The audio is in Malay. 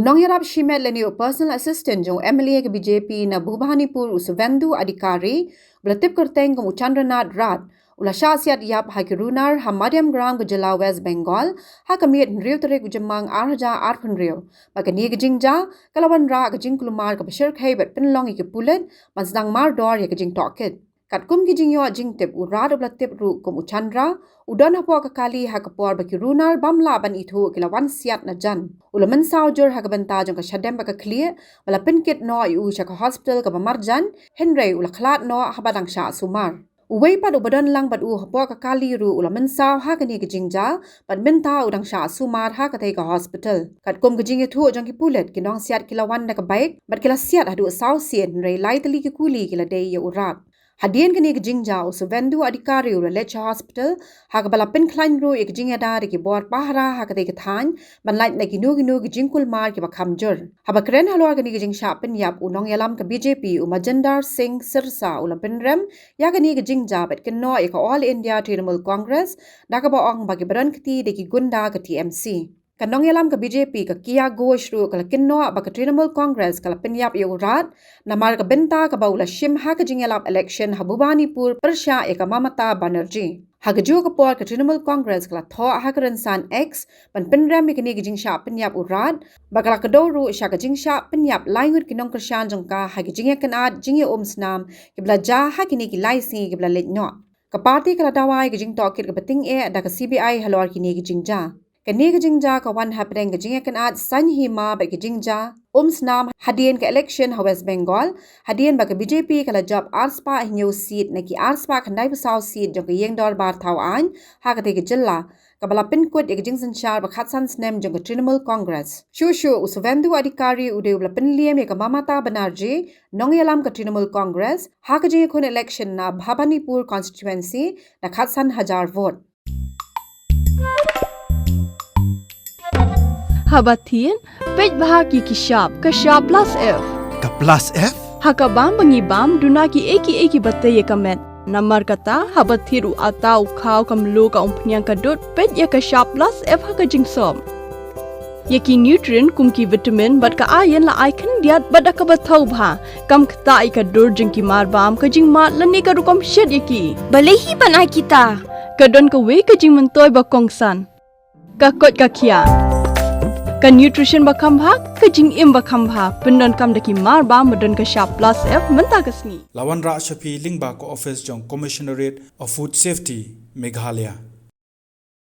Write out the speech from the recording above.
Unong yarap shimet leni personal assistant jong MLA ke BJP na Bhubanipur usvendu adhikari belatip kerteng ke Runar rat ula Siat yap ha ke Runar ha Madiam gram ke Jela West Bengal ha kamiet riu tere ke Jemang arja arpun riu bagani ke jingja kalawan ra ke jing kulumar ke bashir khaibat Pynliem ke pulet mazdang mar dor ya ke jing toket kat kum ki jing yo jing tip urad belatip ru kum uchandra udon hapo ka kali ha kapor baki Runar bamla ban ithu kilawan Siat na jan ulaman saujur ha banta jong ka shadem baka clear wala pinkit no yu sha ka hospital ka marjan henry ula khlat no ha badang sha sumar uwei pad ubadon lang bad u hapo ka kali ru ulaman saw ha ka ni ka jingja bad minta udang sha sumar ha ka thai ka hospital kat kum ka jing ithu jong ki pulet kinong Siat kilawan na ka baik bad kila Siat hadu saw sien rei lai tali ki kuli kila dei ya urat Hadien kini ke jingja usvendu adhikari ura lecha hospital ha ka balapin klein ru ek jingya dar ki bor pahra ha ka ke than ban light na ginu ki jingkul mar ki bakam jur ha ba kren halor kini ke jing sha pin yap unong yalam ka BJP Majendar Singh Sirsa ula Pynliem ya kini ke jingja bet kenno ek all India Trinamool Congress da ka ba ong ba ki baran kti de ki gunda ka TMC Kanong yalam ka BJP ka kia goshru kala kinno ba ka Trinamool Congress kala pinyap yurat namar ka benta ka baula shim ha ka jingyalap election ha Bhubanipur persha eka Mamata Banerjee ha ka ju ka por ka Trinamool Congress kala tho ha ka ransan X ban Pynliem mi kini jingsha pinyap urat ba kala ka doru sha ka jingsha pinyap laingut kinong krisyan jongka ha ki jingya kanat jingya snam ki bla ja ha kini ki laisi ki bla letno ka party kala dawai ki jing tokit ka bating e da ka CBI halor kini ki jingja Kani ke jingja ka wan happening ke jingya kan at san hima ba ke jingja snam hadien ke election ha West Bengal hadien ba ke BJP kala job arspa new seat na ki arspa khandai pasau seat jong ke yeng dor bar thau an ha ka te ke jilla ka bala pin kod ek jing san char ba khat san snem jong ke Trinamool Congress shu usvendu adhikari ude bala Pynliem ka Mamata Banerjee nong yalam ka Trinamool Congress ha ka jing khon election na Bhubanipur constituency na khat san hajar vote Habatin, pej bahagi kishap, kashap plus F. Ka plus F? Hakabam bangibam duna ki eki batay kamet. Namar kata habathiru atau kau kamlu ka umpnyang kadut pej ya kashap plus F haka jingsom. Yaki nutrient kum ki vitamin bat ka iron la icon diat bat ka bathau bha kam khta ai ka dur jing ki mar bam ka jing mat lani ka rukom shed yaki. Balehi panai kita. Kadon ka we ka jing mentoy ba kongsan. Ka kot ka kia. Ka nutrition bakam bhag ka jing im bakam bha pendon kam daki mar ba modon ka sharp plus F menta kasni Lawan ra shapi lingba ko office jong commissionerate of food safety Meghalaya